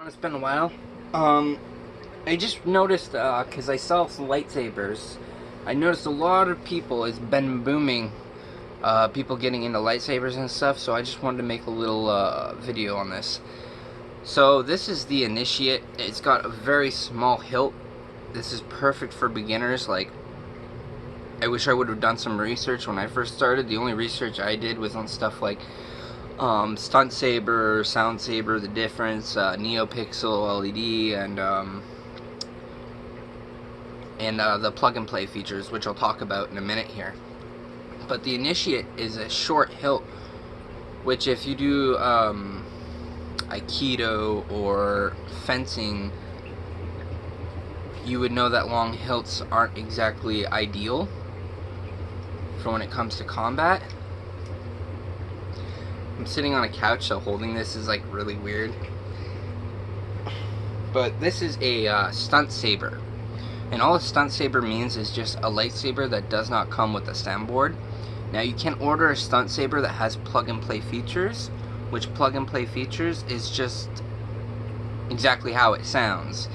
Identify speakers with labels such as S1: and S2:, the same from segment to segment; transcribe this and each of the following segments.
S1: It's been a while. I just noticed, because I sell some lightsabers, I noticed a lot of people, it's been booming, people getting into lightsabers and stuff, so I just wanted to make a little video on this. So this is the Initiate. It's got a very small hilt. This is perfect for beginners. Like, I wish I would have done some research when I first started. The only research I did was on stuff like stunt saber, sound saber, the difference, NeoPixel LED, and the plug and play features, which I'll talk about in a minute here. But the Initiate is a short hilt, which if you do Aikido or fencing, you would know that long hilts aren't exactly ideal for when it comes to combat. I'm sitting on a couch, so holding this is like really weird. But this is a stunt saber, and all a stunt saber means is just a lightsaber that does not come with a soundboard. Now you can order a stunt saber that has plug and play features, which plug and play features is just exactly how it sounds.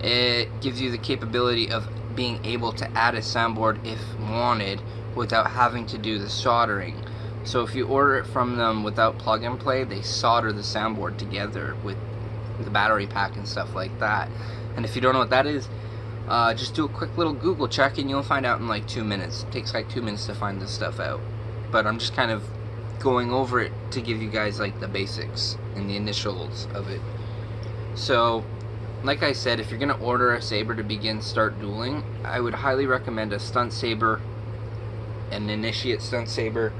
S1: It gives you the capability of being able to add a soundboard if wanted without having to do the soldering. So if you order it from them without plug and play, they solder the soundboard together with the battery pack and stuff like that. And if you don't know what that is, just do a quick little Google check and you'll find out in like 2 minutes. It takes like 2 minutes to find this stuff out. But I'm just kind of going over it to give you guys like the basics and the initials of it. So, like I said, if you're going to order a saber to start dueling, I would highly recommend a stunt saber, an Initiate stunt saber.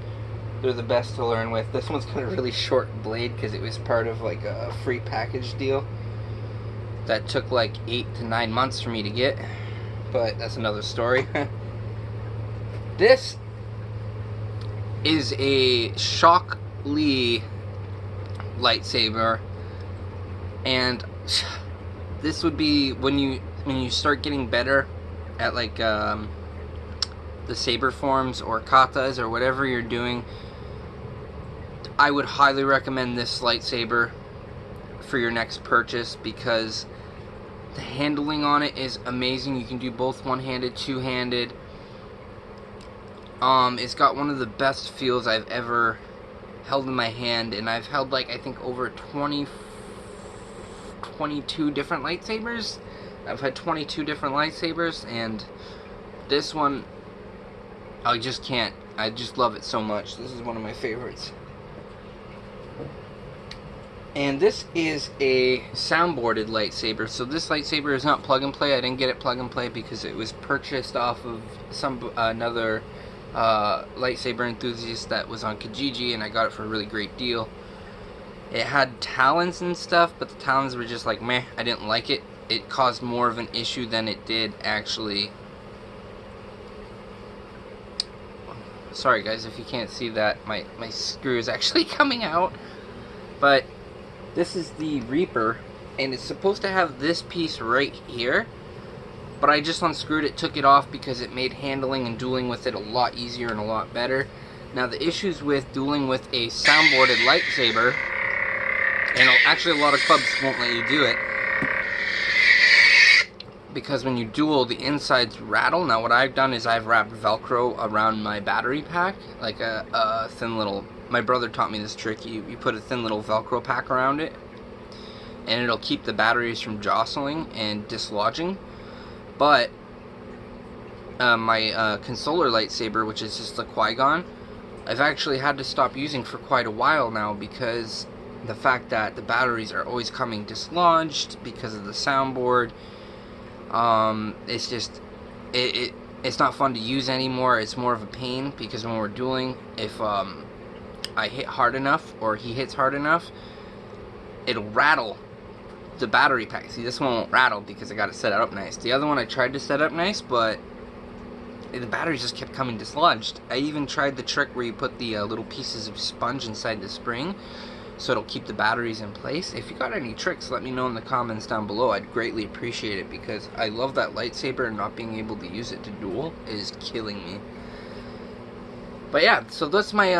S1: They're the best to learn with. This one's got a really short blade because it was part of like a free package deal that took like 8 to 9 months for me to get, but that's another story. This is a Shock Lee lightsaber, and this would be when you start getting better at like the saber forms or katas or whatever you're doing. I would highly recommend this lightsaber for your next purchase because the handling on it is amazing. You can do both one-handed, two-handed. It's got one of the best feels I've ever held in my hand, and I've held like I think over 22 different lightsabers. I've had 22 different lightsabers, and this one I just love it so much. This is one of my favorites. And this is a soundboarded lightsaber. So this lightsaber is not plug and play. I didn't get it plug and play because it was purchased off of another lightsaber enthusiast that was on Kijiji, and I got it for a really great deal. It had talons and stuff, but the talons were just like meh. I didn't like it. It caused more of an issue than it did actually. Sorry guys if you can't see that, my screw is actually coming out. But this is the Reaper, and it's supposed to have this piece right here, but I just unscrewed it, took it off because it made handling and dueling with it a lot easier and a lot better. Now the issues with dueling with a soundboarded lightsaber, and actually a lot of clubs won't let you do it, because when you duel, the insides rattle. Now what I've done is I've wrapped Velcro around my battery pack, like a thin little, my brother taught me this trick. You put a thin little Velcro pack around it, and it'll keep the batteries from jostling and dislodging. But my consoler lightsaber, which is just a Qui-Gon, I've actually had to stop using for quite a while now because the fact that the batteries are always coming dislodged because of the soundboard. It's just it's not fun to use anymore. It's more of a pain because when we're dueling, if I hit hard enough or he hits hard enough, it'll rattle the battery pack. See, this one won't rattle because I got it set up nice. The other one I tried to set up nice, but the batteries just kept coming dislodged. I even tried the trick where you put the little pieces of sponge inside the spring so it'll keep the batteries in place. If you got any tricks, let me know in the comments down below. I'd greatly appreciate it because I love that lightsaber, and not being able to use it to duel is killing me. But yeah, so that's my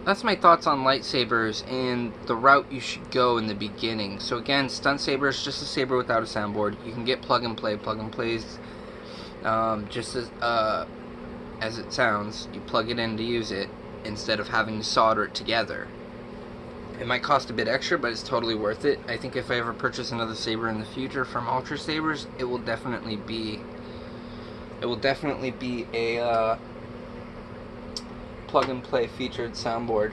S1: that's my thoughts on lightsabers and the route you should go in the beginning. So again, stunt saber is just a saber without a soundboard. You can get plug and play. Plug and plays just as it sounds. You plug it in to use it instead of having to solder it together. It might cost a bit extra, but it's totally worth it. I think if I ever purchase another saber in the future from ultrasabers, it will definitely be a plug and play featured soundboard.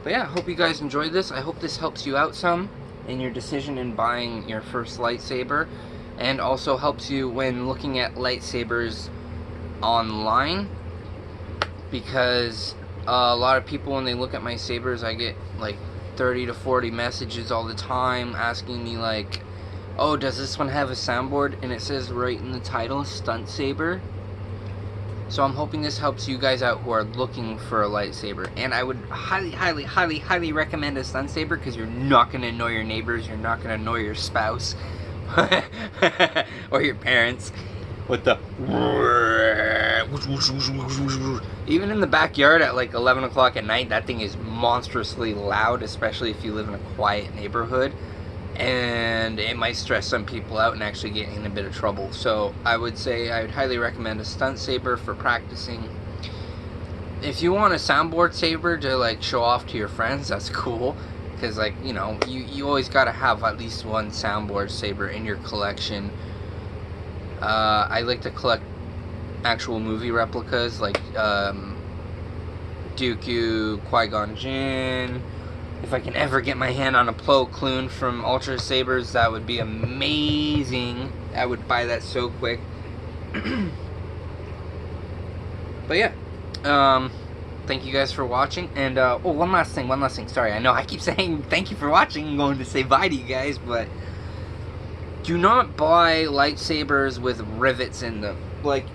S1: But yeah, I hope you guys enjoyed this. I hope this helps you out some in your decision in buying your first lightsaber, and also helps you when looking at lightsabers online, because a lot of people, when they look at my sabers, I get like 30 to 40 messages all the time asking me like, oh, does this one have a soundboard? And it says right in the title, stunt saber. So I'm hoping this helps you guys out who are looking for a lightsaber. And I would highly recommend a stunt saber, because you're not going to annoy your neighbors, you're not going to annoy your spouse or your parents with the even in the backyard at like 11 o'clock at night. That thing is monstrously loud, especially if you live in a quiet neighborhood, and it might stress some people out and actually get in a bit of trouble. So I would say I would highly recommend a stunt saber for practicing. If you want a soundboard saber to like show off to your friends, that's cool, because like, you know, you always got to have at least one soundboard saber in your collection. I like to collect actual movie replicas, like Dooku, Qui-Gon Jinn. If I can ever get my hand on a Plo Koon from Ultra Sabers, that would be amazing. I would buy that so quick. But yeah, thank you guys for watching. And oh, one last thing. Sorry, I know I keep saying thank you for watching. I'm going to say bye to you guys, but do not buy lightsabers with rivets in them. Like,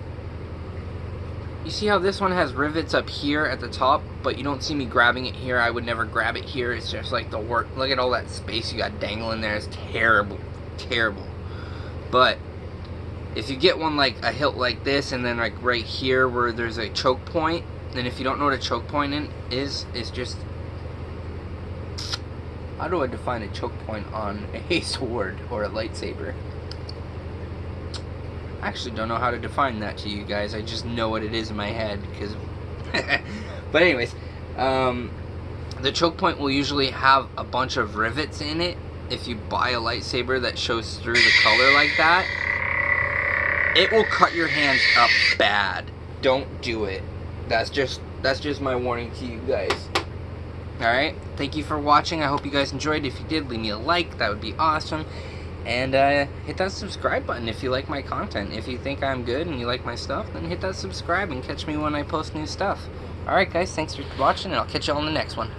S1: you see how this one has rivets up here at the top, but you don't see me grabbing it here. I would never grab it here. It's just like the work. Look at all that space you got dangling there. It's terrible. Terrible. But if you get one like a hilt like this, and then like right here where there's a choke point, then if you don't know what a choke point is, it's just, how do I define a choke point on a sword or a lightsaber? I actually don't know how to define that to you guys. I just know what it is in my head, because but anyways, the choke point will usually have a bunch of rivets in it. If you buy a lightsaber that shows through the color like that, it will cut your hands up bad. Don't do it. That's just my warning to you guys. Alright, thank you for watching. I hope you guys enjoyed. If you did, leave me a like. That would be awesome. And hit that subscribe button if you like my content. If you think I'm good and you like my stuff, then hit that subscribe and catch me when I post new stuff. Alright guys, thanks for watching, and I'll catch you all in the next one.